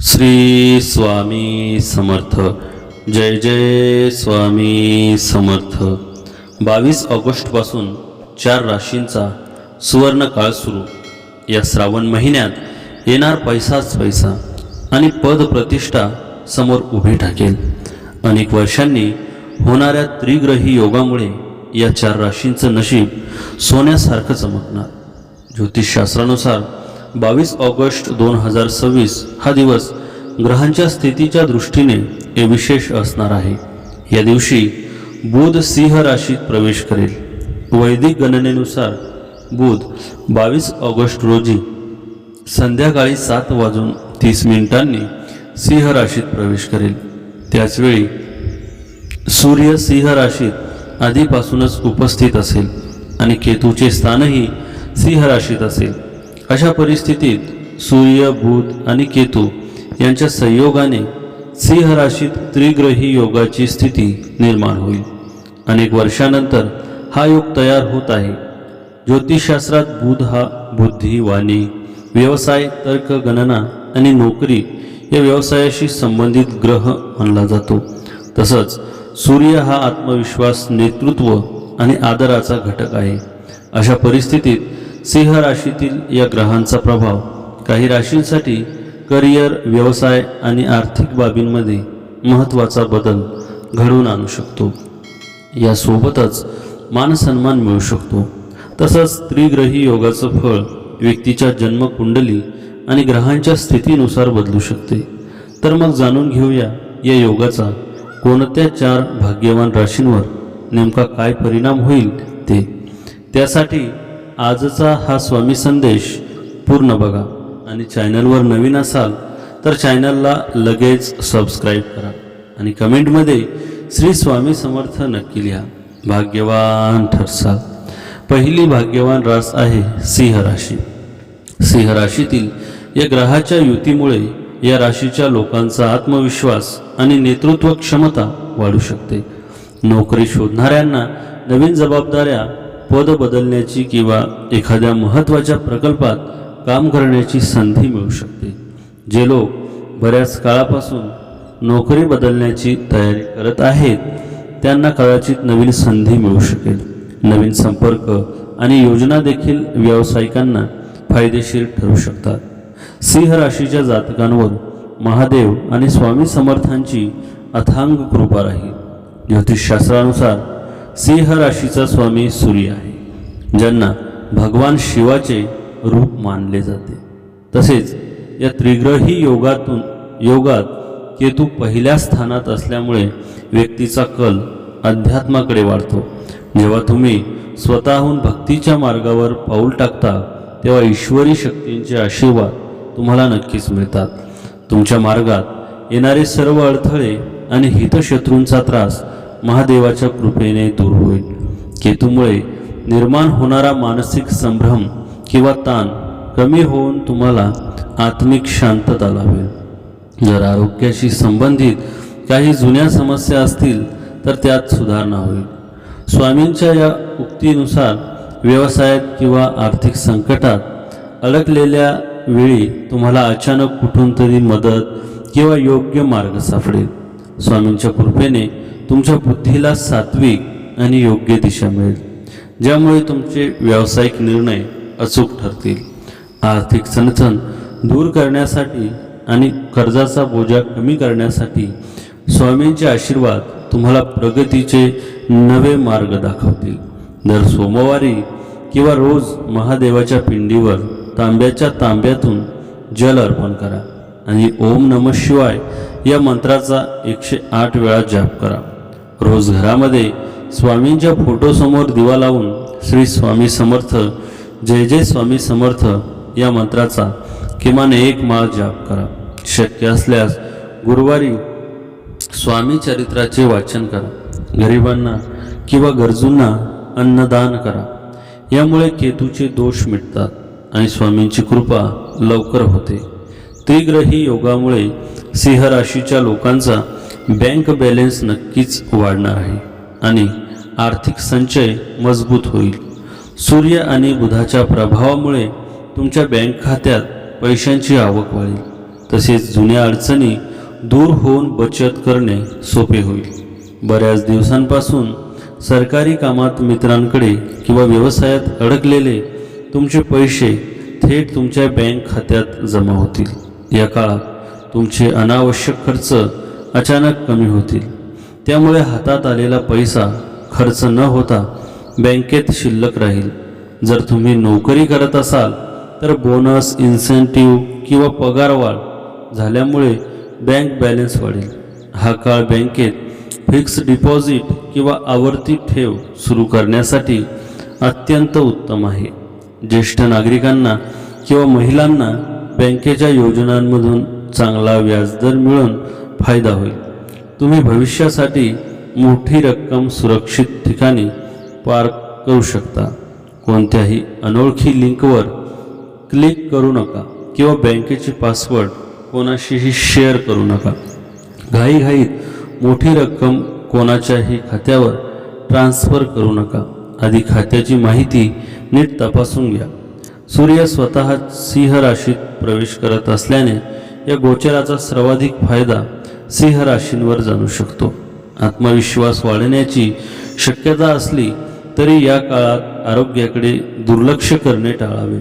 श्री स्वामी समर्थ. जय जय स्वामी समर्थ. 22 ऑगस्टपासून 4 राशींचा सुवर्ण काळ सुरू. या श्रावण महिन्यात येणार पैसाच पैसा आणि पद प्रतिष्ठा समोर उभी टाकेल. अनेक वर्षांनी होणाऱ्या त्रिग्रही योगामुळे या 4 राशींचं नशीब सोन्यासारखं चमकणार. ज्योतिषशास्त्रानुसार 22 ऑगस्ट 2026 हा दिवस ग्रहांच्या स्थितीच्या दृष्टीने विशेष असणार आहे. या दिवशी बुध सिंह राशीत प्रवेश करेल. वैदिक गणनेनुसार बुध 22 ऑगस्ट रोजी संध्याकाळी 7:30 सिंह राशीत प्रवेश करेल. त्याचवेळी सूर्य सिंह राशीत आधीपासूनच उपस्थित असेल आणि केतूचे स्थानही सिंह राशीत असेल. अशा परिस्थितीत सूर्य, बुध आणि केतू यांच्या संयोगाने सिंह राशीत त्रिग्रही योगाची स्थिती निर्माण होईल. अनेक वर्षानंतर हा योग तयार होत आहे. ज्योतिषशास्त्रात बुध हा बुद्धी, वाणी, व्यवसाय, तर्क, गणना आणि नोकरी या व्यवसायाशी संबंधित ग्रह मानला जातो. तसंच सूर्य हा आत्मविश्वास, नेतृत्व आणि आदराचा घटक आहे. अशा परिस्थितीत सिंह राशीतील या ग्रहांचा प्रभाव काही राशींसाठी करिअर, व्यवसाय आणि आर्थिक बाबींमध्ये महत्त्वाचा बदल घडवून आणू शकतो. यासोबतच मानसन्मान मिळू शकतो. तसंच त्रिग्रही योगाचं फळ व्यक्तीच्या जन्मकुंडली आणि ग्रहांच्या स्थितीनुसार बदलू शकते. तर मग जाणून घेऊया या योगाचा कोणत्या 4 भाग्यवान राशींवर नेमका काय परिणाम होईल ते. त्यासाठी आजचा हा स्वामी संदेश पूर्ण बघा आणि चॅनलवर नवीन असाल तर चॅनलला लगेच सबस्क्राईब करा आणि कमेंटमध्ये श्री स्वामी समर्थ नक्की लिहा. भाग्यवान ठरसाल. पहिली भाग्यवान रास आहे सिंह राशी. सिंह राशीतील या ग्रहाच्या युतीमुळे या राशीच्या लोकांचा आत्मविश्वास आणि नेतृत्व क्षमता वाढू शकते. नोकरी शोधणाऱ्यांना नवीन जबाबदाऱ्या, पद बदलण्याची किंवा एखाद्या महत्त्वाच्या प्रकल्पात काम करण्याची संधी मिळू शकते. जे लोक बऱ्याच काळापासून नोकरी बदलण्याची तयारी करत आहेत त्यांना कदाचित नवीन संधी मिळू शकेल. नवीन संपर्क आणि योजना देखील व्यावसायिकांना फायदेशीर ठरू शकतात. सिंह राशीच्या जातकांवर महादेव आणि स्वामी समर्थांची अथांग कृपा राहील. ज्योतिषशास्त्रानुसार सिंह राशीचा स्वामी सूर्य आहे, ज्यांना भगवान शिवाचे रूप मानले जाते. तसेच या त्रिग्रही योगात केतू पहिल्या स्थानात असल्यामुळे व्यक्तीचा कल अध्यात्माकडे वाढतो. जेव्हा तुम्ही स्वतःहून भक्तीच्या मार्गावर पाऊल टाकता तेव्हा ईश्वरी शक्तींचे आशीर्वाद तुम्हाला नक्कीच मिळतात. तुमच्या मार्गात येणारे सर्व अडथळे आणि हितशत्रूंचा त्रास महादेवाच्या कृपेने दूर होईल. केतूमुळे निर्माण होणारा मानसिक संभ्रम किंवा ताण कमी होऊन तुम्हाला आत्मिक शांतता लाभेल. जर आरोग्याशी संबंधित काही जुन्या समस्या असतील तर त्यात सुधारणा होईल. स्वामींच्या या उक्तीनुसार व्यवसायात किंवा आर्थिक संकटात अडकलेल्या वेळी तुम्हाला अचानक कुठून तरी मदत किंवा योग्य मार्ग सापडेल. स्वामींच्या कृपेने तुमच्या बुद्धीला सात्विक आणि योग्य दिशा मिळेल, ज्यामुळे तुमचे व्यावसायिक निर्णय अचूक ठरतील. आर्थिक चणचण दूर करण्यासाठी आणि कर्जाचा बोजा कमी करण्यासाठी स्वामींचे आशीर्वाद तुम्हाला प्रगतीचे नवे मार्ग दाखवतील. दर सोमवारी किंवा रोज महादेवाच्या पिंडीवर तांब्याच्या तांब्यातून जल अर्पण करा आणि ओम नमः शिवाय या मंत्राचा 108 वेळा जाप करा. रोज घरामध्ये स्वामींच्या फोटोसमोर दिवा लावून श्री स्वामी समर्थ, जय जय स्वामी समर्थ या मंत्राचा किमान 1 माळ जाप करा. शक्य असल्यास गुरुवारी स्वामी चरित्राचे वाचन करा. गरिबांना किंवा गरजूंना अन्नदान करा. यामुळे केतूचे दोष मिटतात आणि स्वामींची कृपा लवकर होते. त्रिग्रही योगामुळे सिंह राशीच्या लोकांचा बँक बॅलन्स नक्कीच वाढणार आहे आणि आर्थिक संचय मजबूत होईल. सूर्य आणि बुधाच्या प्रभावामुळे तुमच्या बँक खात्यात पैशांची आवक वाढेल तसेच जुन्या अडचणी दूर होऊन बचत करणे सोपे होईल. बऱ्याच दिवसांपासून सरकारी कामात मित्रांकडे किंवा व्यवसायात अडकलेले तुमचे पैसे थेट तुमच्या बँक खात्यात जमा होतील. या काळात तुमचे अनावश्यक खर्च अचानक कमी होतील. त्यामुळे हातात आलेला पैसा खर्च न होता बँकेत शिल्लक राहील. जर तुम्ही नोकरी करत असाल तर बोनस, इन्सेंटिव्ह किंवा पगारवाढ झाल्यामुळे बँक बॅलन्स वाढेल. हा काळ बँकेत फिक्स डिपॉझिट किंवा आवर्ती ठेव सुरू करण्यासाठी अत्यंत उत्तम आहे. ज्येष्ठ नागरिकांना किंवा महिलांना बँकेच्या योजनांमधून चांगला व्याजदर मिळून फायदा होईल. तुम्ही भविष्यासाठी मोठी रक्कम सुरक्षित ठिकाणी पार्क करू शकता. कोणत्याही अनोळखी लिंकवर क्लिक करू नका किंवा बँकेचे पासवर्ड कोणाशीही शेअर करू नका. घाईघाईत मोठी रक्कम कोणाच्याही खात्यावर ट्रान्स्फर करू नका. आधी खात्याची माहिती नीट तपासून घ्या. सूर्य स्वतः सिंह राशीत प्रवेश करत असल्याने या गोचराचा सर्वाधिक फायदा सिंह राशींवर जाणू शकतो. आत्मविश्वास वाढण्याची शक्यता असली तरी या काळात आरोग्याकडे दुर्लक्ष करणे टाळावे.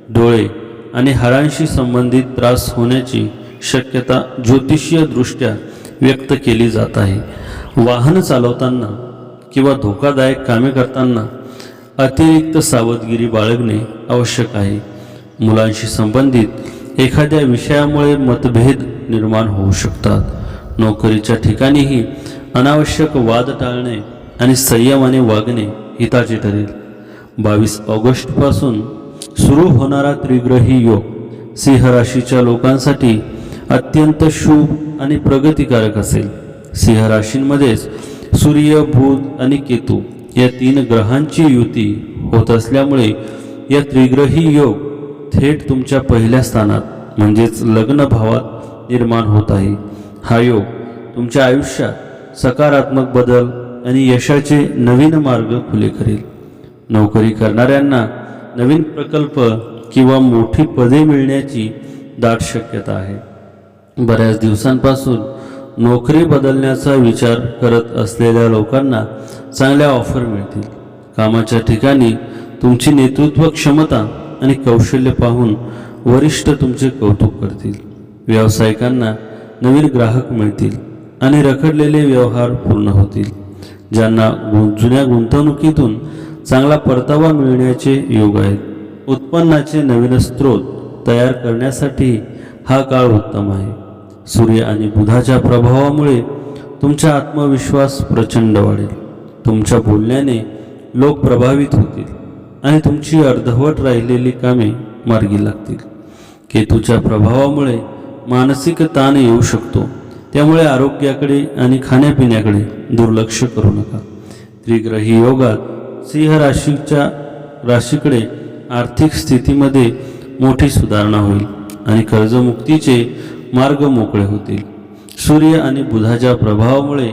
डोळे आणि हाडांशी संबंधित त्रास होण्याची शक्यता ज्योतिषीय दृष्ट्या व्यक्त केली जात आहे. वाहन चालवताना किंवा धोकादायक कामे करताना अतिरिक्त सावधगिरी बाळगणे आवश्यक आहे. मुलांशी संबंधित एखाद्या विषयामुळे मतभेद निर्माण होऊ शकतात. नोकरीच्या ठिकाणीही अनावश्यक वाद टाळणे आणि संयमाने वागणे हिताचे ठरेल. 22 ऑगस्टपासून सुरू होणारा त्रिग्रही योग सिंह राशीच्या लोकांसाठी अत्यंत शुभ आणि प्रगतिकारक असेल. सिंह राशींमध्येच सूर्य, बुध आणि केतू या 3 ग्रहांची युती होत असल्यामुळे या त्रिग्रही योग थेट तुमच्या पहिल्या स्थानात म्हणजेच लग्न भावात निर्माण होत आहे. हा योग तुमच्या आयुष्यात सकारात्मक बदल आणि यशाचे नवीन मार्ग खुले करेल. नोकरी करणाऱ्यांना नवीन प्रकल्प किंवा मोठी पदे मिळण्याची दाट शक्यता आहे. बऱ्याच दिवसांपासून नोकरी बदलण्याचा विचार करत असलेल्या लोकांना चांगल्या ऑफर मिळतील. कामाच्या ठिकाणी तुमची नेतृत्व क्षमता आणि कौशल्य पाहून वरिष्ठ तुमचे कौतुक करतील. व्यावसायिकांना नवीन ग्राहक मिळतील आणि रखडलेले व्यवहार पूर्ण होतील. ज्यांना जुन्या गुंतवणुकीतून चांगला परतावा मिळण्याचे योग आहेत. उत्पन्नाचे नवीन स्रोत तयार करण्यासाठी हा काळ उत्तम आहे. सूर्य आणि बुधाच्या प्रभावामुळे तुमचा आत्मविश्वास प्रचंड वाढेल. तुमच्या बोलण्याने लोक प्रभावित होतील आणि तुमची अर्धवट राहिलेली कामे मार्गी लागतील. केतूच्या प्रभावामुळे मानसिक ताण येऊ शकतो. त्यामुळे आरोग्याकडे आणि खाण्यापिण्याकडे दुर्लक्ष करू नका. त्रिग्रही योगात सिंह राशीकडे आर्थिक स्थितीमध्ये मोठी सुधारणा होईल आणि कर्जमुक्तीचे मार्ग मोकळे होतील. सूर्य आणि बुधाच्या प्रभावामुळे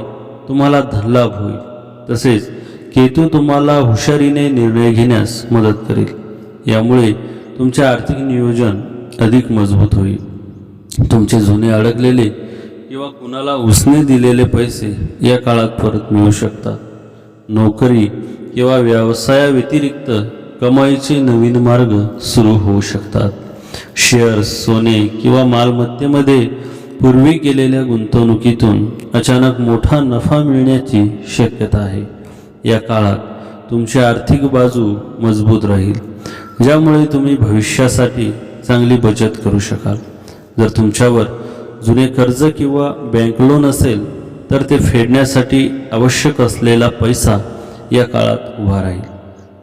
तुम्हाला धनलाभ होईल. तसेच केतू तुम्हाला हुशारीने निर्णय घेण्यास मदत करेल. यामुळे तुमचे आर्थिक नियोजन अधिक मजबूत होईल. तुमचे जुने अडकलेले किंवा कुणाला उसने दिलेले पैसे या काळात परत मिळू शकतात. नोकरी किंवा व्यवसायाव्यतिरिक्त कमाईचे नवीन मार्ग सुरू होऊ शकतात. शेअर्स, सोने किंवा मालमत्तेमध्ये पूर्वी केलेल्या गुंतवणुकीतून अचानक मोठा नफा मिळण्याची शक्यता आहे. या काळात तुमची आर्थिक बाजू मजबूत राहील, ज्यामुळे तुम्ही भविष्यासाठी चांगली बचत करू शकाल. जर तुमच्यावर जुने कर्ज किंवा बँक लोन असेल तर ते फेडण्यासाठी आवश्यक असलेला पैसा या काळात उभा राहील.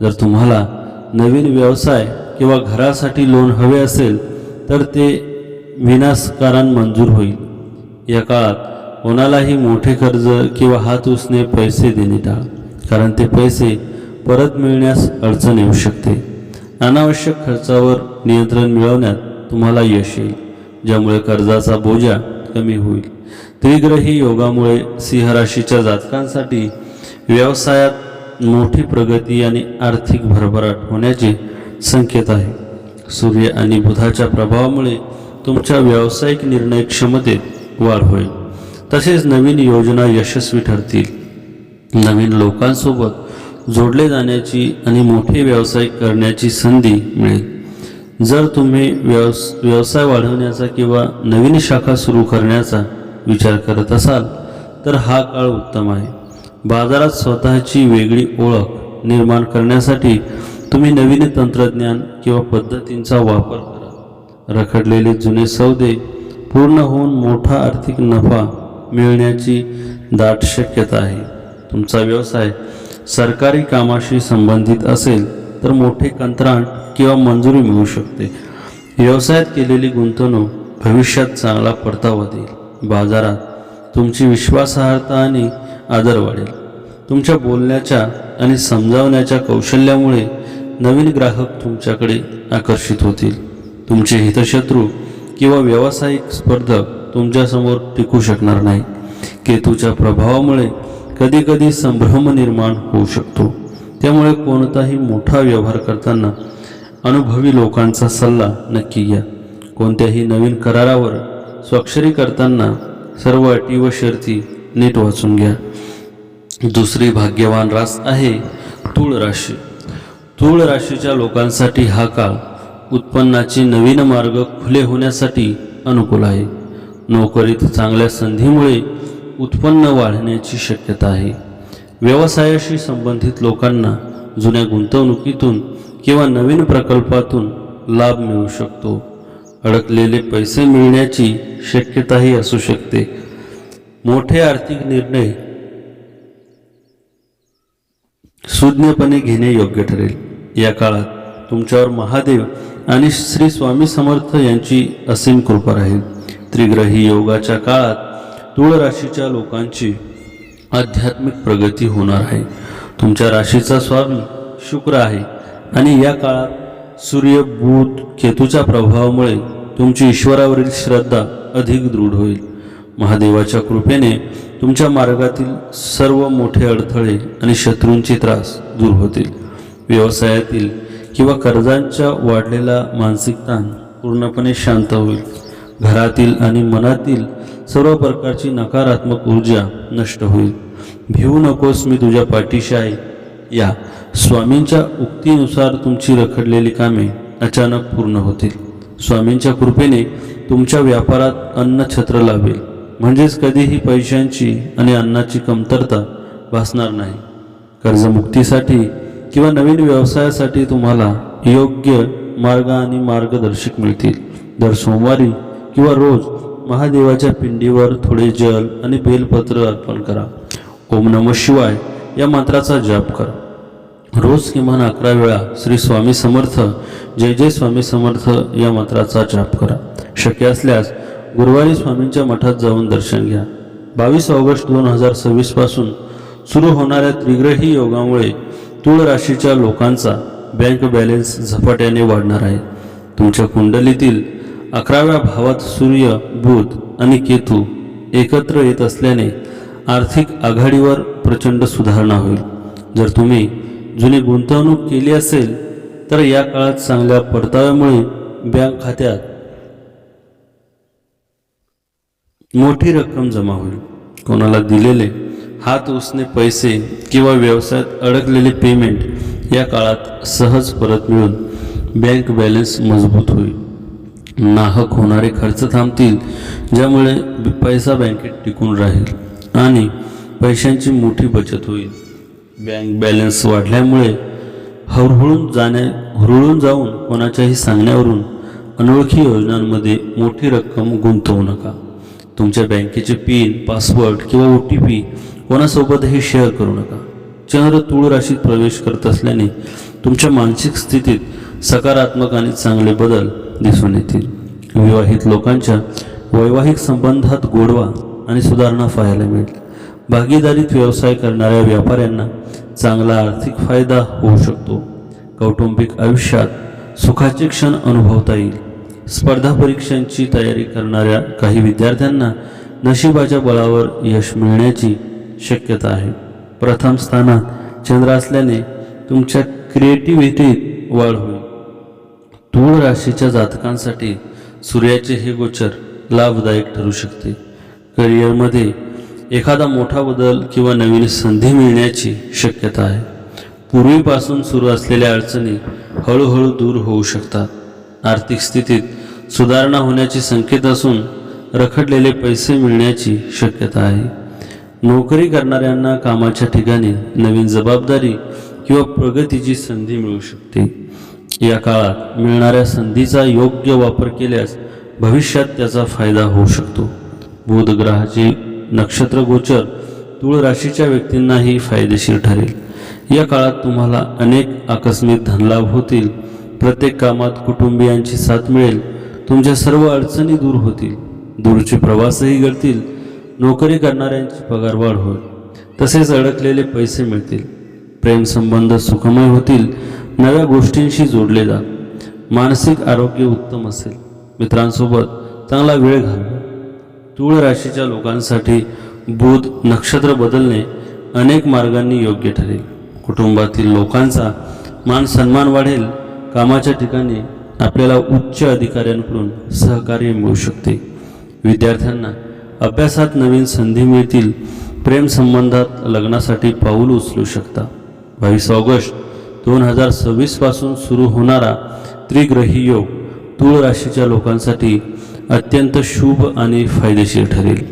जर तुम्हाला नवीन व्यवसाय किंवा घरासाठी लोन हवे असेल तर ते विनाकारण मंजूर होईल. या काळात कोणालाही मोठे कर्ज किंवा हात उसने पैसे देणे टाळा, कारण ते पैसे परत मिळण्यास अडचण येऊ शकते. अनावश्यक खर्चावर नियंत्रण मिळवण्यात तुम्हाला यश येईल, ज्यामुळे कर्जाचा बोजा कमी होईल. त्रिग्रही योगामुळे सिंह राशीच्या जातकांसाठी व्यवसायात मोठी प्रगती आणि आर्थिक भरभराट होण्याचे संकेत आहे. सूर्य आणि बुधाच्या प्रभावामुळे तुमच्या व्यावसायिक निर्णय क्षमतेत वाढ होईल. तसेच नवीन योजना यशस्वी ठरतील. नवीन लोकांसोबत जोडले जाण्याची आणि मोठे व्यवसाय करण्याची संधी मिळेल. जर तुम्ही व्यवसाय वाढवण्याचा किंवा नवीन शाखा सुरू करण्याचा विचार करत असाल तर हा काळ उत्तम आहे. बाजारात स्वतःची वेगळी ओळख निर्माण करण्यासाठी तुम्ही नवीन तंत्रज्ञान किंवा पद्धतींचा वापर करा. रखडलेले जुने सौदे पूर्ण होऊन मोठा आर्थिक नफा मिळण्याची दाट शक्यता आहे. तुमचा व्यवसाय सरकारी कामाशी संबंधित असेल तर मोठे कंत्राट किंवा मंजुरी मिळू शकते. व्यवसायात केलेली गुंतवणूक भविष्यात चांगला परतावा देईल. बाजारात तुमची विश्वासार्हता आणि आदर वाढेल. तुमच्या बोलण्याच्या आणि समजावण्याच्या कौशल्यामुळे नवीन ग्राहक तुमच्याकडे आकर्षित होतील. तुमचे हितशत्रू किंवा व्यावसायिक स्पर्धक तुमच्यासमोर टिकू शकणार नाही. केतूच्या प्रभावामुळे कधीकधी संभ्रम निर्माण होऊ शकतो. त्यामुळे कोणताही मोठा व्यवहार करताना अनुभवी लोकांचा सल्ला नक्की घ्या. कोणत्याही नवीन करारावर स्वाक्षरी करताना सर्व अटी व शर्ती नीट वाचून घ्या. दुसरी भाग्यवान रास आहे तूळ राशी. तूळ राशीच्या लोकांसाठी हा काळ उत्पन्नाचे नवीन मार्ग खुले होण्यासाठी अनुकूल आहे. नोकरीत चांगल्या संधीमुळे उत्पन्न वाढण्याची शक्यता आहे. व्यवसायाशी संबंधित लोकांना जुन्या गुंतवणुकीतून किंवा नवीन प्रकल्पातून लाभ मिळू शकतो. अडकलेले पैसे मिळण्याची शक्यताही असू शकते. मोठे आर्थिक निर्णय सुज्ञपणे घेणे योग्य ठरेल. या काळात तुमच्यावर महादेव आणि श्री स्वामी समर्थ यांची असीम कृपा राहील. त्रिग्रही योगाच्या काळात तूळ राशीच्या लोकांची आध्यात्मिक प्रगती होणार आहे. तुमच्या राशीचा स्वामी शुक्र आहे आणि या काळात सूर्य बुध केतूच्या प्रभावामुळे तुमची ईश्वरावरील श्रद्धा अधिक दृढ होईल. महादेवाच्या कृपेने तुमच्या मार्गातील सर्व मोठे अडथळे आणि शत्रूंचे त्रास दूर होतील. व्यवसायातील किंवा कर्जांच्या वाढलेला मानसिक ताण पूर्णपणे शांत होईल. घरातील आणि मनातील सर्व प्रकारची नकारात्मक ऊर्जा नष्ट होईल. भिवू नकोस, मी तुझ्या पाठीशी आहे. या स्वामींच्या उक्तीनुसार तुमची रखडलेली कामे अचानक पूर्ण होतील. स्वामींच्या कृपेने तुमच्या व्यापारात अन्नछत्र लाभेल. म्हणजेच कधीही पैशांची आणि अन्नाची कमतरता भासणार नाही. कर्जमुक्तीसाठी किंवा नवीन व्यवसायासाठी तुम्हाला योग्य मार्ग आणि मार्गदर्शक मिळतील. दर सोमवारी किंवा रोज महादेवाच्या पिंडीवर थोडे जल आणि बेलपत्र अर्पण करा. ओम नमः शिवाय या मंत्राचा जाप करा. रोज किमान 11 वेळा श्री स्वामी समर्थ, जय जय स्वामी समर्थ या मंत्राचा जाप करा. शक्य असल्यास गुरुवारी स्वामींच्या मठात जाऊन दर्शन घ्या. 22 ऑगस्ट 2026 पासून सुरू होणाऱ्या त्रिग्रही योगामुळे तूळ राशीच्या लोकांचा बँक बॅलन्स झपाट्याने वाढणार आहे. तुमच्या कुंडलीतील 11व्या भावात सूर्य, बुध आणि केतू एकत्र येत असल्याने आर्थिक आघाडीवर प्रचंड सुधारणा होईल. जर तुम्ही जुनी गुंतवणूक केली असेल तर या काळात चांगल्या परताव्यामुळे बँक खात्यात मोठी रक्कम जमा होईल. कोणाला दिलेले हात उसने पैसे किंवा व्यवसायात अडकलेले पेमेंट या काळात सहज परत मिळून बँक बॅलन्स मजबूत होईल. नाहक होणारे खर्च थांबतील, ज्यामुळे पैसा बँकेत टिकून राहील आणि पैशांची मोठी बचत होईल. बँक बॅलन्स वाढल्यामुळे हुरळून जाऊन कोणाच्याही सांगण्यावरून अनोळखी योजनांमध्ये मोठी रक्कम गुंतवू नका. तुमच्या बँकेचे पिन, पासवर्ड किंवा OTP कोणासोबतही शेअर करू नका. चंद्र तूळ राशीत प्रवेश करत असल्याने तुमच्या मानसिक स्थितीत सकारात्मक आणि चांगले बदल दिसून येतील. विवाहित लोकांच्या वैवाहिक संबंधात गोडवा आणि सुधारणा पाहायला मिळेल. भागीदारीत व्यवसाय करणाऱ्या व्यापाऱ्यांना चांगला आर्थिक फायदा होऊ शकतो. कौटुंबिक आयुष्यात सुखाचे क्षण अनुभवता येईल. स्पर्धा परीक्षांची तयारी करणाऱ्या काही विद्यार्थ्यांना नशिबाच्या बळावर यश मिळण्याची शक्यता आहे. प्रथम स्थानात चंद्र असल्याने तुमच्या क्रिएटिव्हिटीत वाढ होईल. तूळ राशीच्या जातकांसाठी सूर्याचे हे गोचर लाभदायक ठरू शकते. करिअरमध्ये एखादा मोठा बदल किंवा नवीन संधी मिळण्याची शक्यता आहे. पूर्वीपासून सुरू असलेल्या अडचणी हळूहळू दूर होऊ शकतात. आर्थिक स्थितीत सुधारणा होण्याचे संकेत असून रखडलेले पैसे मिळण्याची शक्यता आहे. नोकरी करणाऱ्यांना कामाच्या ठिकाणी नवीन जबाबदारी किंवा प्रगतीची संधी मिळू शकते. या काळात मिळणाऱ्या संधीचा योग्य वापर केल्यास भविष्यात त्याचा फायदा होऊ शकतो. बुध ग्रहाचे नक्षत्र गोचर तुळ राशीच्या व्यक्तींनाही फायदेशीर ठरेल. या काळात तुम्हाला अनेक आकस्मिक धनलाभ होतील. प्रत्येक कामात कुटुंबियांची साथ मिळेल. तुमच्या सर्व अडचणी दूर होतील. दूरचे प्रवासही घडतील. नोकरी करणाऱ्यांची पगारवाढ होईल. तसेच अडकलेले पैसे मिळतील. प्रेमसंबंध सुखमय होतील. नव्या गोष्टींशी जोडले जा. मानसिक आरोग्य उत्तम असेल. मित्रांसोबत चांगला वेळ घालवा. तुळ राशीच्या लोकांसाठी बुध नक्षत्र बदलणे अनेक मार्गांनी योग्य ठरेल. कुटुंबातील लोकांचा मान सन्मान वाढेल. कामाच्या ठिकाणी आपल्याला उच्च अधिकाऱ्यांकडून सहकार्य मिळू शकते. विद्यार्थ्यांना अभ्यासात नवीन संधी मिळतील. प्रेमसंबंधात लग्नासाठी पाऊल उचलू शकता. 22 ऑगस्ट 2026 पासून सुरू होणारा त्रिग्रही योग तुळ राशीच्या लोकांसाठी अत्यंत शुभ आणि फायदेशीर ठरेल.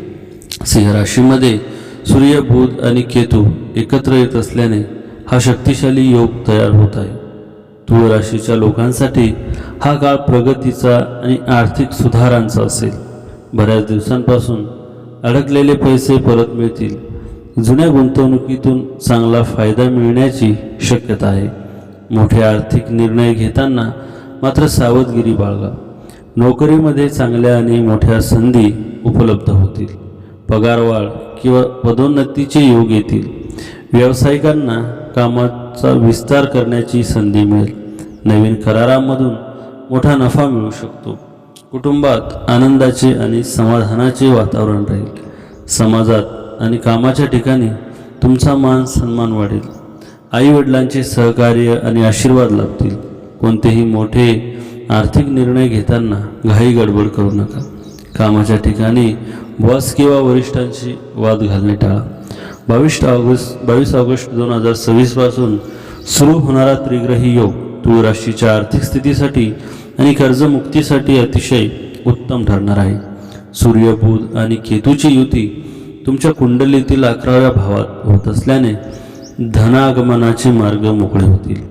सिंह राशीमध्ये सूर्य, बुध आणि केतू एकत्र येत असल्याने हा शक्तिशाली योग तयार होत आहे. तुळ राशीच्या लोकांसाठी हा काळ प्रगतीचा आणि आर्थिक सुधारांचा असेल. बऱ्याच दिवसांपासून अडकलेले पैसे परत मिळतील. जुन्या गुंतवणुकीतून चांगला फायदा मिळण्याची शक्यता आहे. मोठे आर्थिक निर्णय घेताना मात्र सावधगिरी बाळगा. नोकरीमध्ये चांगल्या आणि मोठ्या संधी उपलब्ध होतील. पगारवाढ किंवा पदोन्नतीचे योग येतील. व्यावसायिकांना कामाचा विस्तार करण्याची संधी मिळेल. नवीन करारामधून मोठा नफा मिळू शकतो. कुटुंबात आनंदाचे आणि समाधानाचे वातावरण राहील. समाजात आणि कामाच्या ठिकाणी तुमचा मान सन्मान वाढेल. आईवडिलांचे सहकार्य आणि आशीर्वाद लाभतील. कोणतेही मोठे आर्थिक निर्णय घेताना घाई गडबड करू नका. कामाच्या ठिकाणी बॉस किंवा वरिष्ठांशी वाद घालणे टाळा. 22 ऑगस्ट 2026 पासून सुरू होणारा त्रिग्रही योग तुळ राशीच्या आर्थिक स्थितीसाठी आणि कर्जमुक्तीसाठी अतिशय उत्तम ठरणार आहे. सूर्य, बुध आणि केतूची युती तुमच्या कुंडलीतील 11व्या भावात होत असल्याने धनागमनाचे मार्ग मोकळे होतील.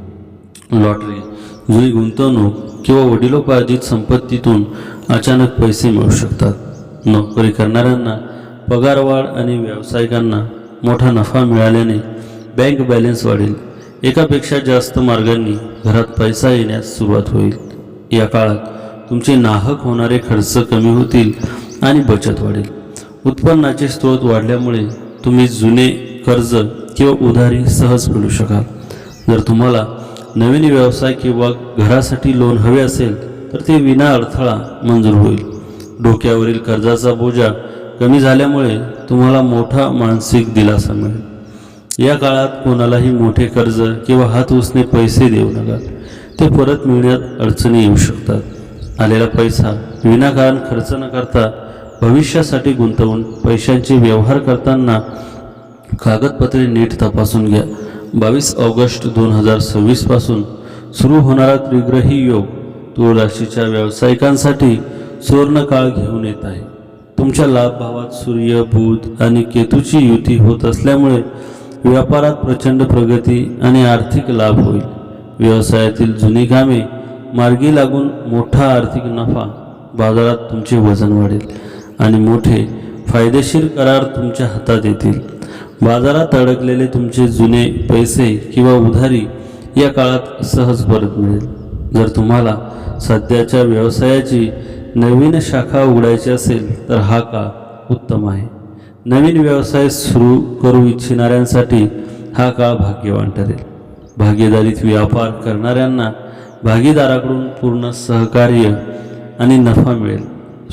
लॉटरी, जुनी गुंतवणूक किंवा वडिलोपार्जित संपत्तीतून अचानक पैसे मिळू शकतात. नोकरी करणाऱ्यांना पगारवाढ आणि व्यावसायिकांना मोठा नफा मिळाल्याने बँक बॅलन्स वाढेल. एकापेक्षा जास्त मार्गांनी घरात पैसा येण्यास सुरुवात होईल. या काळात तुमचे नाहक होणारे खर्च कमी होतील आणि बचत वाढेल. उत्पन्नाचे स्रोत वाढल्यामुळे तुम्ही जुने कर्ज किंवा उधारी सहज फेडू शकाल. जर तुम्हाला नवीन व्यवसाय किंवा घरासाठी लोन हवे असेल तर ते विना अडथळा मंजूर होईल. डोक्यावरील कर्जाचा बोजा कमी झाल्यामुळे तुम्हाला मोठा मानसिक दिलासा मिळेल. या काळात कोणालाही मोठे कर्ज किंवा हात उसने पैसे देऊ नका. ते परत मिळण्यात अडचणी येऊ शकतात. आलेला पैसा विनाकारण खर्च न करता भविष्यासाठी गुंतवून पैशांचे व्यवहार करताना कागदपत्रे नीट तपासून घ्या. 22 ऑगस्ट 2026 पासून सुरू होणारा त्रिग्रही योग तुळ राशीच्या व्यावसायिकांसाठी सुवर्णकाळ घेऊन येत आहे. तुमच्या लाभ भावात सूर्य, बुध आणि केतूची युती होत असल्यामुळे व्यापारात प्रचंड प्रगती आणि आर्थिक लाभ होईल. व्यवसायातील जुनी कामे मार्गी लागून मोठा आर्थिक नफा, बाजारात तुमचे वजन वाढेल आणि मोठे फायदेशीर करार तुमच्या हातात येतील. बाजारात अडकलेले तुमचे जुने पैसे किंवा उधारी या काळात सहज परत मिळेल. जर तुम्हाला सध्याच्या व्यवसायाची नवीन शाखा उघडायची असेल तर हा काळ उत्तम आहे. नवीन व्यवसाय सुरू करू इच्छिणाऱ्यांसाठी हा काळ भाग्यवान ठरेल. भागीदारीत व्यापार करणाऱ्यांना भागीदाराकडून पूर्ण सहकार्य आणि नफा मिळेल.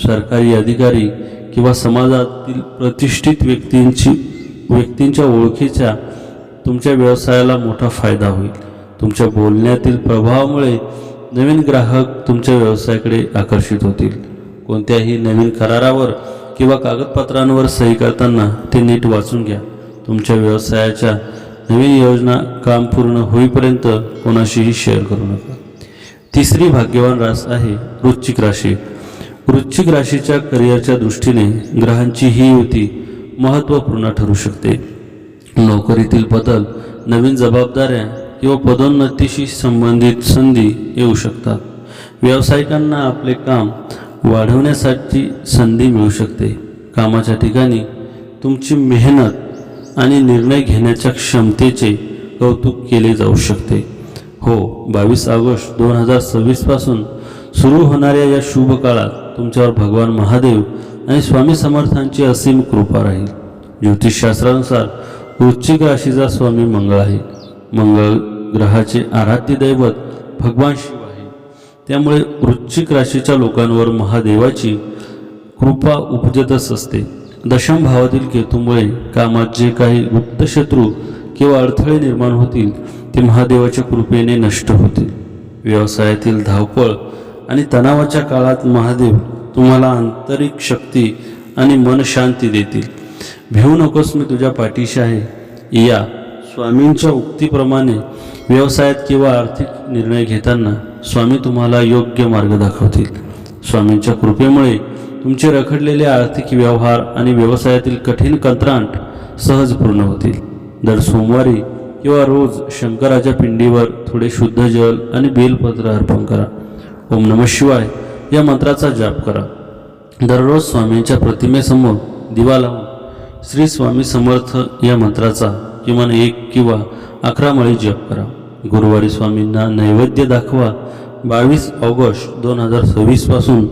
सरकारी अधिकारी किंवा समाजातील प्रतिष्ठित व्यक्तींच्या ओळखीचा तुमच्या व्यवसायाला मोठा फायदा होईल. तुमच्या बोलण्यातील प्रभावामुळे नवीन ग्राहक तुमच्या व्यवसायाकडे आकर्षित होतील. कोणत्याही नवीन करारावर किंवा कागदपत्रांवर सही करताना ते नीट वाचून घ्या. तुमच्या व्यवसायाच्या नवीन योजना काम पूर्ण होईपर्यंत कोणाशीही शेअर करू नका. तिसरी भाग्यवान रास आहे वृश्चिक राशी. वृश्चिक राशीच्या करिअरच्या दृष्टीने ग्रहांची ही युती महत्त्वपूर्ण ठरू शकते. नोकरीतील बदल, नवीन जबाबदाऱ्या किंवा पदोन्नतीशी संबंधित संधी येऊ शकतात. व्यावसायिकांना आपले काम वाढवण्यासाठी संधी मिळू शकते. कामाच्या ठिकाणी तुमची मेहनत आणि निर्णय घेण्याच्या क्षमतेचे कौतुक केले जाऊ शकते. हो, 22 ऑगस्ट 2026 पासून सुरू होणाऱ्या या शुभ काळात तुमच्यावर भगवान महादेव आणि स्वामी समर्थांची असीम कृपा राहील. ज्योतिषशास्त्रानुसार वृश्चिक राशीचा स्वामी मंगळ आहे. मंगळ ग्रहाचे आराध्य दैवत भगवान शिव आहे. त्यामुळे वृश्चिक राशीच्या लोकांवर महादेवाची कृपा उपजतच असते. दशम भावातील केतूमुळे कामात जे काही गुप्त शत्रू किंवा अडथळे निर्माण होतील ते महादेवाच्या कृपेने नष्ट होतील. व्यवसायातील धावपळ आणि तणावाच्या काळात महादेव तुम्हाला आंतरिक शक्ती आणि मनशांती देतील. भिवू नकोस, मी तुझ्या पाठीशी आहे. या स्वामींच्या उक्तीप्रमाणे व्यवसायात किंवा आर्थिक निर्णय घेताना स्वामी तुम्हाला योग्य मार्ग दाखवतील. स्वामींच्या कृपेमुळे तुमचे रखडलेले आर्थिक व्यवहार आणि व्यवसायातील कठीण कंत्राट सहज पूर्ण होतील. दर सोमवारी किंवा रोज शंकराच्या पिंडीवर थोडे शुद्ध जल आणि बेलपत्र अर्पण करा. ओम नमः शिवाय या मंत्राचा जाप करा. दररोज स्वामींच्या प्रतिमेसमोर दिवा लावून श्री स्वामी समर्थ या मंत्राचा किमान 1 किंवा 11 माळी जप करा. गुरुवारी स्वामींना नैवेद्य दाखवा. 22 ऑगस्ट 2026 पासून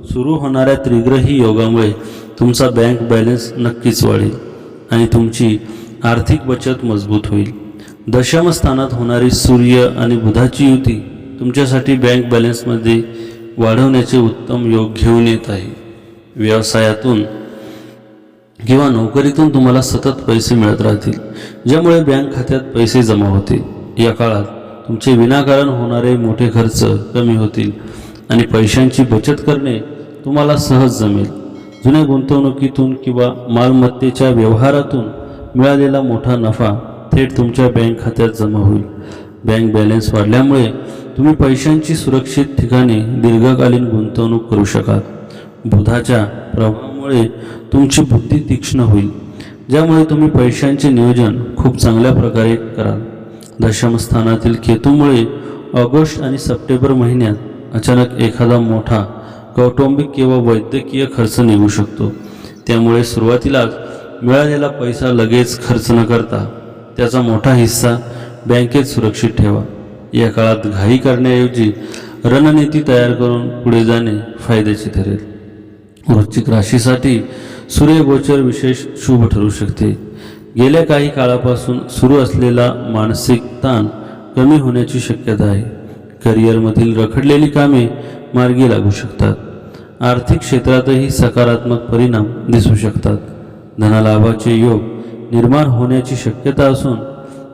सुरू होणाऱ्या त्रिग्रही योगामुळे तुमचा बँक बॅलन्स नक्कीच वाढेल आणि तुमची आर्थिक बचत मजबूत होईल. दशम स्थानात होणारी सूर्य आणि बुधाची युती तुमच्यासाठी बँक बॅलन्समध्ये वाढवण्याचे उत्तम योग घेऊन येत आहे. व्यवसायातून किंवा नोकरीतून तुम्हाला सतत पैसे मिळत राहतील, ज्यामुळे बँक खात्यात पैसे जमा होतील. या काळात तुमचे विनाकारण होणारे मोठे खर्च कमी होतील आणि पैशांची बचत करणे तुम्हाला सहज जमेल. जुन्या गुंतवणुकीतून किंवा मालमत्तेच्या व्यवहारातून मिळालेला मोठा नफा थेट तुमच्या बँक खात्यात जमा होईल. बँक बॅलन्स वाढल्यामुळे तुम्ही पैशांची सुरक्षित ठिकाणी दीर्घकालीन गुंतवणूक करू शकाल. बुधाच्या प्रभावामुळे तुमची बुद्धी तीक्ष्ण होईल, ज्यामुळे तुम्ही पैशांचे नियोजन खूप चांगल्या प्रकारे कराल. दशम स्थानातील केतूमुळे ऑगस्ट आणि सप्टेंबर महिन्यात अचानक एखादा मोठा कौटुंबिक किंवा वैद्यकीय खर्च निघू शकतो. त्यामुळे सुरुवातीलाच मिळालेला पैसा लगेच खर्च न करता त्याचा मोठा हिस्सा बँकेत सुरक्षित ठेवा. या काळात घाई करण्याऐवजी रणनीती तयार करून पुढे जाणे फायद्याचे ठरेल. वृश्चिक राशीसाठी सूर्यगोचर विशेष शुभ ठरू शकते. गेल्या काही काळापासून सुरू असलेला मानसिक ताण कमी होण्याची शक्यता आहे. करिअरमधील रखडलेली कामे मार्गी लागू शकतात. आर्थिक क्षेत्रातही सकारात्मक परिणाम दिसू शकतात. धनलाभाचे योग निर्माण होण्याची शक्यता असून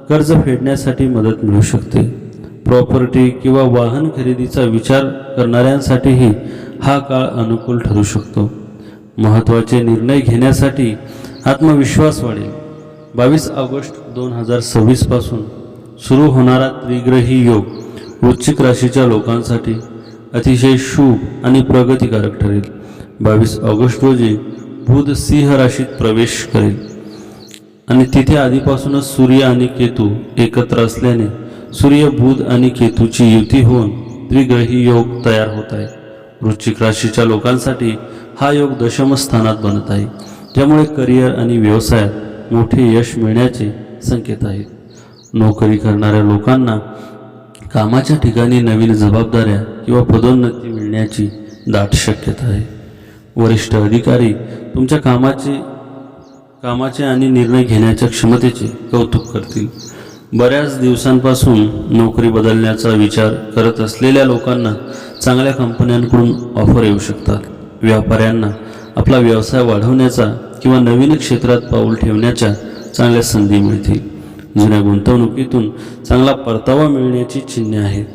कर्ज फेडण्यासाठी मदत मिळू शकते. प्रॉपर्टी किंवा वाहन खरेदीचा विचार करणाऱ्यांसाठीही हा काळ अनुकूल ठरू शकतो. महत्त्वाचे निर्णय घेण्यासाठी आत्मविश्वास वाढेल. 22 ऑगस्ट 2026 पासून सुरू होणारा त्रिग्रही योग वृश्चिक राशीच्या लोकांसाठी अतिशय शुभ आणि प्रगतिकारक ठरेल. 22 ऑगस्ट रोजी बुध सिंह राशीत प्रवेश करेल आणि तिथे आधीपासूनच सूर्य आणि केतू एकत्र असल्याने सूर्य, बुध आणि केतूची युती होऊन त्रिग्रही योग तयार होत आहे. वृश्चिक राशीच्या लोकांसाठी हा योग दशम स्थानात बनत आहे, ज्यामुळे करिअर आणि व्यवसायात मोठे यश मिळण्याचे संकेत आहेत. नोकरी करणाऱ्या लोकांना कामाच्या ठिकाणी नवीन जबाबदाऱ्या किंवा पदोन्नती मिळण्याची दाट शक्यता आहे. वरिष्ठ अधिकारी तुमच्या कामाचे आणि निर्णय घेण्याच्या क्षमतेचे कौतुक करतील. बऱ्याच दिवसांपासून नोकरी बदलण्याचा विचार करत असलेल्या लोकांना चांगल्या कंपन्यांकडून ऑफर येऊ शकतात. व्यापाऱ्यांना आपला व्यवसाय वाढवण्याचा किंवा नवीन क्षेत्रात पाऊल ठेवण्याच्या चांगल्या संधी मिळतील. जुन्या गुंतवणुकीतून चांगला परतावा मिळण्याची चिन्हे आहेत.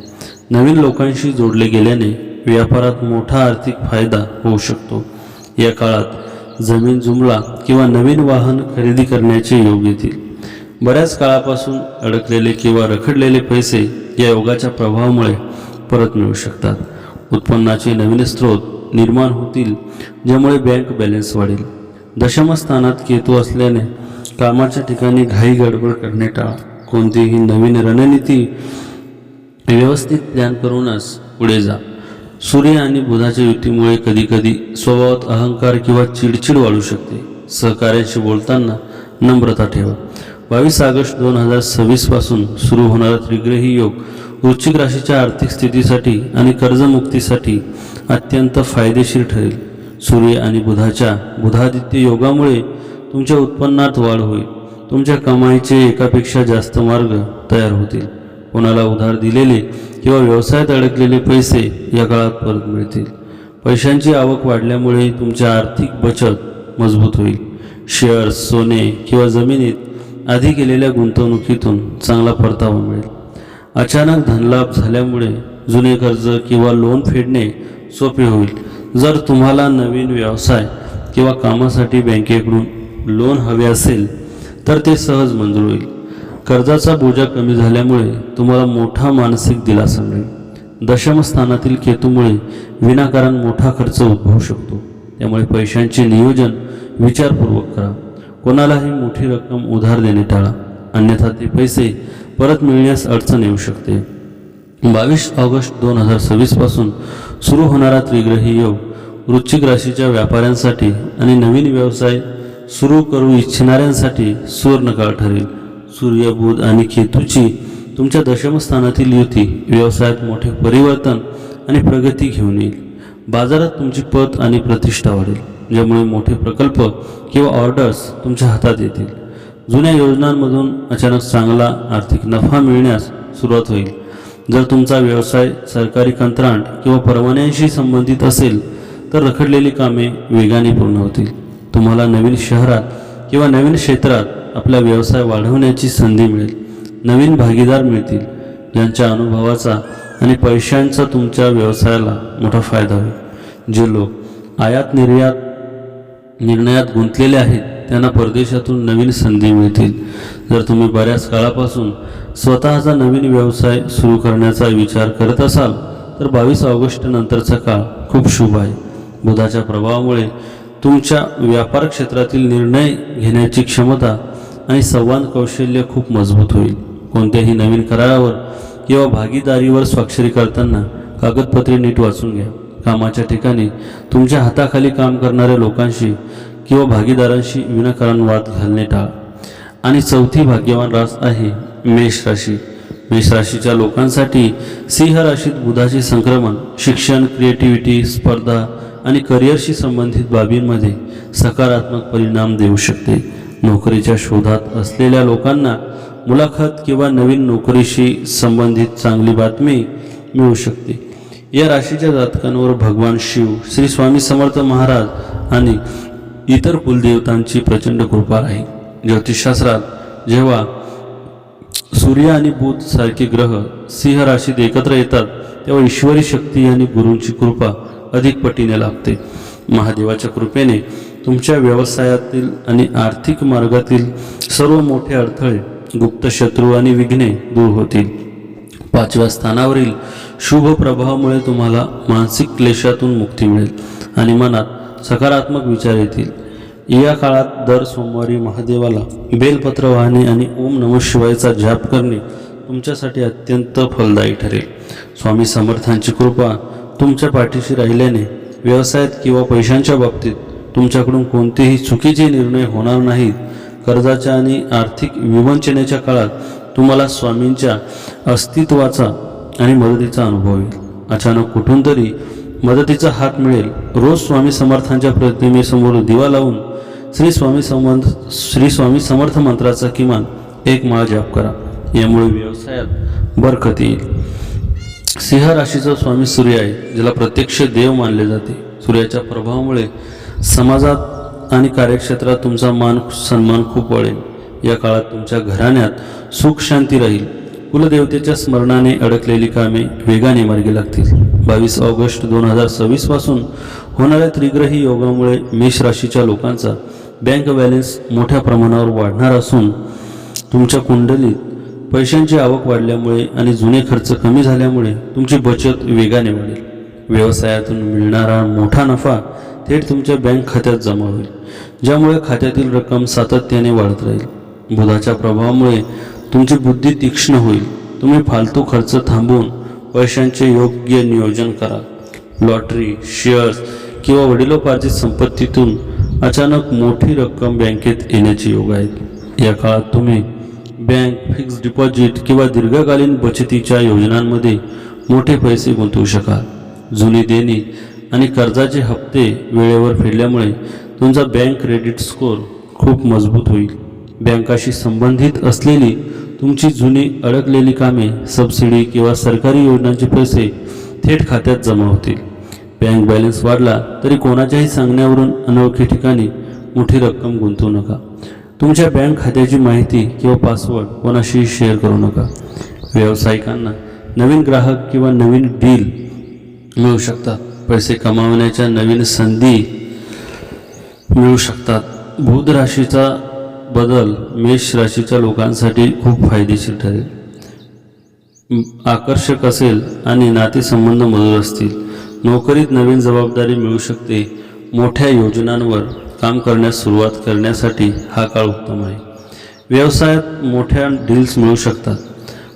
नवीन लोकांशी जोडले गेल्याने व्यापारात मोठा आर्थिक फायदा होऊ शकतो. या काळात जमीन जुमला किंवा नवीन वाहन खरेदी करण्याचे योग येतील. बऱ्याच काळापासून अडकलेले किंवा रखडलेले पैसे या योगाच्या प्रभावामुळे परत मिळू शकतात. उत्पन्नाचे नवीन स्रोत निर्माण होतील, ज्यामुळे बँक बॅलन्स वाढेल. दशमस्थानात केतू असल्याने कामाच्या ठिकाणी घाई गडबड करणे टाळा. कोणतीही नवीन रणनीती व्यवस्थित प्लॅन करूनच पुढे जा. सूर्य आणि बुधाच्या युतीमुळे कधीकधी स्वभावात अहंकार किंवा चिडचिड वाढू शकते. सहकार्याशी बोलताना नम्रता ठेवा. 22 ऑगस्ट 2026 पासून सुरू होणारा त्रिग्रही योग वृश्चिक राशीच्या आर्थिक स्थितीसाठी आणि कर्जमुक्तीसाठी अत्यंत फायदेशीर ठरेल. सूर्य आणि बुधादित्य योगामुळे तुमच्या उत्पन्नात वाढ होईल. तुमच्या कमाईचे एकापेक्षा जास्त मार्ग तयार होतील. कोणाला उधार दिलेले किंवा व्यवसायात अडकलेले पैसे या काळात परत मिळतील. पैशांची आवक वाढल्यामुळे तुमच्या आर्थिक बचत मजबूत होईल. शेअर्स, सोने किंवा जमिनीत आधी केलेल्या गुंतवणुकीतून चांगला परतावा मिळेल. अचानक धनलाभ झाल्यामुळे जुने कर्ज किंवा लोन फेडणे सोपे होईल. जर तुम्हाला नवीन व्यवसाय किंवा कामासाठी बँकेकडून लोन हवे असेल तर ते सहज मंजूर होईल. कर्जाचा बोजा कमी झाल्यामुळे तुम्हाला मोठा मानसिक दिलासा मिळेल. दशमस्थानातील केतूमुळे विनाकारण मोठा खर्च उद्भवू शकतो. त्यामुळे पैशांचे नियोजन विचारपूर्वक करा. कोणालाही मोठी रक्कम उधार देणे टाळा, अन्यथा ते पैसे परत मिळण्यास अडचण येऊ शकते. 22 ऑगस्ट 2026 पासून सुरू होणारा त्रिग्रही योग वृश्चिक राशीच्या व्यापाऱ्यांसाठी आणि नवीन व्यवसाय सुरू करू इच्छिणाऱ्यांसाठी सुवर्णकाळ ठरेल. सूर्य, बुध आणि केतूची तुमच्या दशमस्थानातील युती व्यवसायात मोठे परिवर्तन आणि प्रगती घेऊन येईल. बाजारात तुमची पत आणि प्रतिष्ठा वाढेल, ज्यामुळे मोठे प्रकल्प किंवा ऑर्डर्स तुमच्या हातात येतील. जुन्या योजनांमधून अचानक चांगला आर्थिक नफा मिळण्यास सुरुवात होईल. जर तुमचा व्यवसाय सरकारी कंत्राट किंवा परवान्यांशी संबंधित असेल तर रखडलेली कामे वेगाने पूर्ण होतील. तुम्हाला नवीन शहरात किंवा नवीन क्षेत्रात आपला व्यवसाय वाढवण्याची संधी मिळेल. नवीन भागीदार मिळतील, ज्यांच्या अनुभवाचा आणि पैशांचा तुमच्या व्यवसायाला मोठा फायदा होईल. जे लोक आयात निर्णयात गुंतलेले आहेत त्यांना परदेशातून नवीन संधी मिळतील. जर तुम्ही बऱ्याच काळापासून स्वतःचा नवीन व्यवसाय सुरू करण्याचा विचार करत असाल तर 22 ऑगस्ट नंतरचा काळ खूप शुभ आहे. बुधाच्या प्रभावामुळे तुमच्या व्यापार क्षेत्रातील निर्णय घेण्याची क्षमता आणि संवाद कौशल्य खूप मजबूत होईल. कोणत्याही नवीन करारावर किंवा भागीदारीवर स्वाक्षरी करताना कागदपत्रे नीट वाचून घ्या. कामाच्या ठिकाणी तुमच्या हाताखाली काम करणाऱ्या लोकांशी किंवा भागीदारांशी विनाकारण वाद घालणे टाळा. आणि चौथी भाग्यवान रास आहे मेष राशी. मेष राशीच्या लोकांसाठी सिंह राशीत बुधाचे संक्रमण शिक्षण, क्रिएटिव्हिटी, स्पर्धा आणि करिअरशी संबंधित बाबींमध्ये सकारात्मक परिणाम देऊ शकते. नोकरीच्या शोधात असलेल्या लोकांना मुलाखत किंवा नवीन नोकरीशी संबंधित चांगली बातमी मिळू शकते. या राशीच्या जातकांवर भगवान शिव, श्री स्वामी समर्थ महाराज आणि इतर कुलदेवतांची प्रचंड कृपा आहे. ज्योतिषशास्त्रात जेव्हा सूर्य आणि बुध सारखे ग्रह सिंह राशीत एकत्र येतात तेव्हा ईश्वरी शक्ती आणि गुरूंची कृपा अधिक पटीने लाभते. महादेवाच्या कृपेने तुमच्या व्यवसायातील आणि आर्थिक मार्गातील सर्व मोठे अडथळे, गुप्त शत्रू आणि विघ्ने दूर होतील. 5व्या स्थानावरील शुभ प्रभावामुळे तुम्हाला मानसिक क्लेशातून मुक्ती मिळेल आणि मनात सकारात्मक विचार येतील. या काळात दर सोमवारी महादेवाला बेलपत्र वाहणे आणि ओम नमः शिवायचा जाप करणे तुमच्यासाठी अत्यंत फलदायी ठरेल. स्वामी समर्थांची कृपा तुमच्या पाठीशी राहिल्याने व्यवसायात किंवा पैशांच्या बाबतीत तुमच्याकडून कोणतेही चुकीचे निर्णय होणार नाहीत. कर्जाच्या आणि आर्थिक विवंचनेच्या काळात तुम्हाला स्वामींच्या अस्तित्वाचा आणि मदतीचा अनुभव येईल. अचानक कुठून तरी मदतीचा हात मिळेल. रोज स्वामी समर्थांच्या प्रतिमेसमोर दिवा लावून श्री स्वामी समर्थ मंत्राचा किमान 1 माळ जाप करा. यामुळे व्यवसायात बरकत येईल. सिंह राशीचा स्वामी सूर्य आहे, ज्याला प्रत्यक्ष देव मानले जाते. सूर्याच्या प्रभावामुळे समाजात आणि कार्यक्षेत्रात तुमचा मान सन्मान खूप वाढेल. या काळात तुमच्या घराण्यात सुख शांती राहील. कुलदेवतेच्या स्मरणाने अडकलेली कामे वेगाने मार्गी लागतील. 22 ऑगस्ट 2026 पासून होणाऱ्या त्रिग्रही योगामुळे मेष राशीच्या लोकांचा बँक बॅलन्स मोठ्या प्रमाणावर वाढणार असून तुमच्या कुंडलीत पैशांची आवक वाढल्यामुळे आणि जुने खर्च कमी झाल्यामुळे तुमची बचत वेगाने वाढेल. व्यवसायातून मिळणारा मोठा नफा थेट तुमच्या बँक खात्यात जमा होईल, ज्यामुळे खात्यातील रक्कम सातत्याने वाढत राहील. बुधाच्या प्रभावामुळे तुमची बुद्धी तीक्ष्ण होईल. तुम्ही फालतू खर्च थांबवून पैशांचे योग्य नियोजन करा. लॉटरी, शेअर्स किंवा वडिलोपार्जित संपत्तीतून अचानक मोठी रक्कम बँकेत येण्याचे योग आहेत. या काळात तुम्ही बँक, फिक्स डिपॉझिट किंवा दीर्घकालीन बचतीच्या योजनांमध्ये मोठे पैसे गुंतवू शकाल. जुनी देणी आणि कर्जाचे हप्ते वेळेवर फेडल्यामुळे तुमचा बँक क्रेडिट स्कोअर खूप मजबूत होईल. बँकाशी संबंधित असलेली तुमची जुनी अडकलेली कामे, सबसिडी किंवा सरकारी योजनांचे पैसे थेट खात्यात जमा होतील. बँक बॅलन्स वाढला तरी कोणाच्याही सांगण्यावरून अनोळखी ठिकाणी मोठी रक्कम गुंतवू नका. तुमच्या बँक खात्याची माहिती किंवा पासवर्ड कोणाशीही शेअर करू नका. व्यावसायिकांना नवीन ग्राहक किंवा नवीन डील मिळू शकतात. पैसे कमावण्याच्या नवीन संधी मिळू शकतात. बुध राशीचा बदल मेष राशीच्या लोकांसाठी खूप फायदेशीर ठरेल, आकर्षक असेल आणि नातेसंबंध मधुर असतील. नोकरीत नवीन जबाबदारी मिळू शकते. मोठ्या योजनांवर काम करण्यास सुरुवात करण्यासाठी हा काळ उत्तम आहे. व्यवसायात मोठ्या डील्स मिळू शकतात.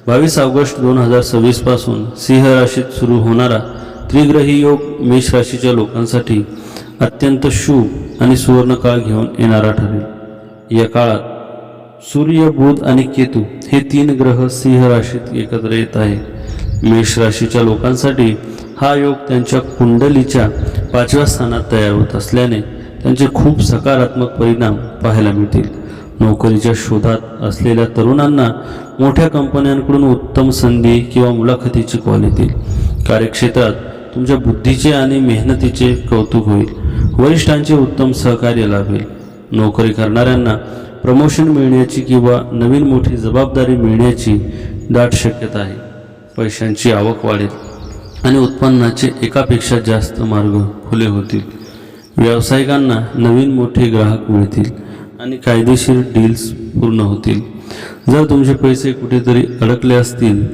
22 ऑगस्ट 2026 पासून सिंह राशीत सुरू होणारा त्रिग्रही योग मेष राशीच्या लोकांसाठी अत्यंत शुभ आणि सुवर्ण काळ घेऊन येणारा ठरेल. या काळात सूर्य, बुध आणि केतू हे 3 ग्रह सिंह राशीत एकत्र येत आहेत. मेष राशीच्या लोकांसाठी हा योग त्यांच्या कुंडलीच्या 5व्या स्थानात तयार होत असल्याने त्यांचे खूप सकारात्मक परिणाम पाहायला मिळतील. नोकरीच्या शोधात असलेल्या तरुणांना मोठ्या कंपन्यांकडून उत्तम संधी किंवा मुलाखतीची कॉल येतील. कार्यक्षेत्रात तुमच्या बुद्धीचे आणि मेहनतीचे कौतुक होईल. वरिष्ठांचे उत्तम सहकार्य लाभेल. नोकरी करणाऱ्यांना प्रमोशन मिळण्याची किंवा नवीन मोठी जबाबदारी मिळण्याची दाट शक्यता आहे. पैशांची आवक वाढेल आणि उत्पन्नाचे एकापेक्षा जास्त मार्ग खुले होतील. व्यावसायिकांना नवीन मोठे ग्राहक मिळतील आणि कायदेशीर डील्स पूर्ण होतील. जर तुमचे पैसे कुठेतरी अडकले असतील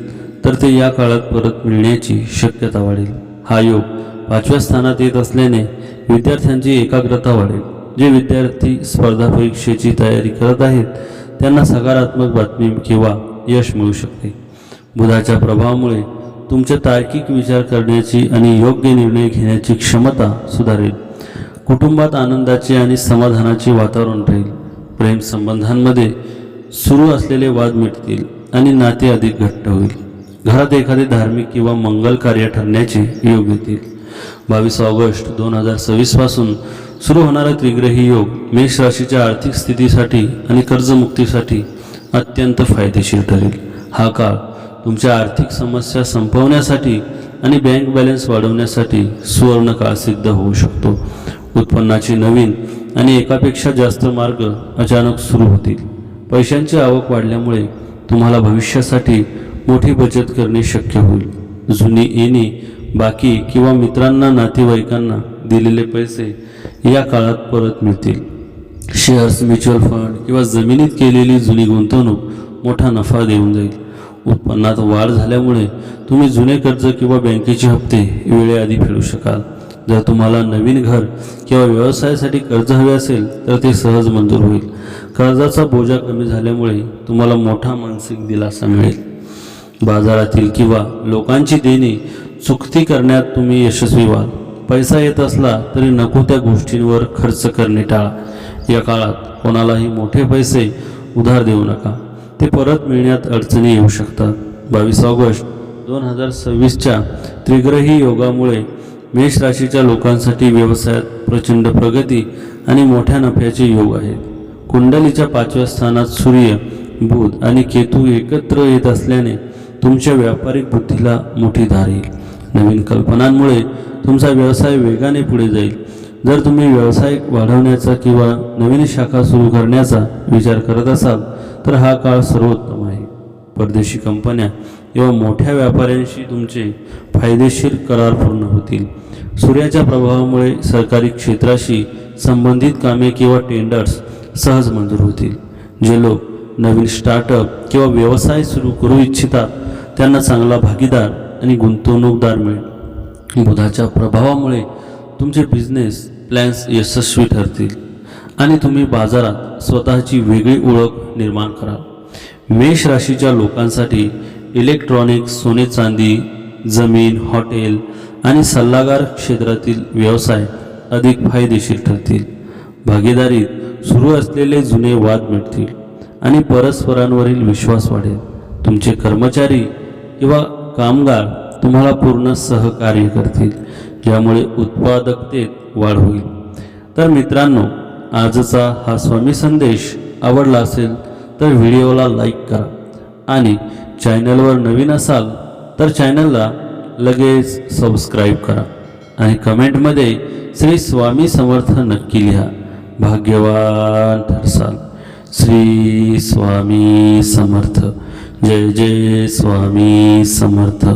तर ते या काळात परत मिळण्याची शक्यता वाढेल. हा योग 5व्या स्थानात येत असल्याने विद्यार्थ्यांची एकाग्रता वाढेल. जे विद्यार्थी स्पर्धा परीक्षेची तयारी करत आहेत त्यांना सकारात्मक बातमी किंवा यश मिळू शकते. बुधाच्या प्रभावामुळे तुमच्या तार्किक विचार करण्याची आणि योग्य निर्णय घेण्याची क्षमता सुधारेल. कुटुंबात आनंदाचे आणि समाधानाचे वातावरण राहील. प्रेम संबंधांमध्ये सुरू असलेले वाद मिटतील आणि नाते अधिक घट्ट होईल. घरात एखादे धार्मिक किंवा मंगल कार्य ठरण्याचे योग येतील. 22 ऑगस्ट 2026 पासून सुरू होणारा त्रिग्रही योग मेष राशीच्या आर्थिक स्थितीसाठी आणि कर्जमुक्तीसाठी अत्यंत फायदेशीर ठरेल. हा काळ तुमच्या आर्थिक समस्या संपवण्यासाठी आणि बँक बॅलन्स वाढवण्यासाठी सुवर्ण काळ सिद्ध होऊ शकतो. उत्पन्नाचे नवीन आणि एकापेक्षा जास्त मार्ग अचानक सुरू होतील. पैशांची आवक वाढल्यामुळे तुम्हाला भविष्यासाठी मोठी बचत करणे शक्य होईल. जुनी येणी, बाकी किंवा मित्रांना, नातेवाईकांना दिलेले पैसे या काळात परत मिळतील. शेअर्स, म्युच्युअल फंड किंवा जमिनीत केलेली जुनी गुंतवणूक मोठा नफा देऊन जाईल. उत्पन्नात वाढ झाल्यामुळे तुम्ही जुने कर्ज किंवा बँकेचे हप्ते वेळेआधी फेडू शकाल. जर तुम्हाला नवीन घर किंवा व्यवसायासाठी कर्ज हवे असेल तर ते सहज मंजूर होईल. कर्जाचा बोजा कमी झाल्यामुळे तुम्हाला मोठा मानसिक दिलासा मिळेल. बाजारातील किंवा लोकांची देणी चुकती करण्यात तुम्ही यशस्वी व्हाल. पैसा येत असला तरी नको त्या गोष्टींवर खर्च करणे टाळा. या काळात कोणालाही मोठे पैसे उधार देऊ नका. ते परत मिळण्यात अडचणी येऊ शकतात. 22 ऑगस्ट 2026च्या त्रिग्रही योगामुळे मेष राशीच्या लोकांसाठी व्यवसायात प्रचंड प्रगती आणि मोठ्या नफ्याचे योग आहेत. कुंडलीच्या 5व्या स्थानात सूर्य, बुध आणि केतू एकत्र येत असल्याने तुमच्या व्यापारिक बुद्धीला मोठी धार येईल. नवीन कल्पनांमुळे तुमचा व्यवसाय वेगाने पुढे जाईल. जर तुम्ही व्यवसाय वाढवण्याचा किंवा नवीन शाखा सुरू करण्याचा विचार करत असाल तर हा काळ सर्वोत्तम आहे. परदेशी कंपन्या किंवा मोठ्या व्यापाऱ्यांशी तुमचे फायदेशीर करार पूर्ण होतील. सूर्याच्या प्रभावामुळे सरकारी क्षेत्राशी संबंधित कामे किंवा टेंडर्स सहज मंजूर होतील. जे लोक नवीन स्टार्टअप किंवा व्यवसाय सुरू करू इच्छितात त्यांना चांगला भागीदार आणि गुंतवणूकदार मिळेल. बुधाच्या प्रभावामुळे तुमचे बिझनेस प्लॅन्स यशस्वी ठरतील आणि तुम्ही बाजारात स्वतःची वेगळी ओळख निर्माण कराल. मेष राशीच्या लोकांसाठी इलेक्ट्रॉनिक्स, सोने चांदी, जमीन, हॉटेल आणि सल्लागार क्षेत्रातील व्यवसाय अधिक फायदेशीर ठरतील. भागीदारीत सुरू असलेले जुने वाद मिटतील आणि परस्परांवरील विश्वास वाढेल. तुमचे कर्मचारी किंवा कामगार तुम्हाला पूर्ण सहकार्य करतील, ज्यामुळे उत्पादकतेत वाढ होईल. तर मित्रांनो, आजचा हा स्वामी संदेश आवडला असेल तर व्हिडिओला लाईक करा आणि चॅनलवर नवीन असाल तर चॅनलला लगेच सबस्क्राईब करा आणि कमेंटमध्ये श्री स्वामी समर्थ नक्की लिहा. भाग्यवान ठरसाल. श्री स्वामी समर्थ. जय जय स्वामी समर्थ.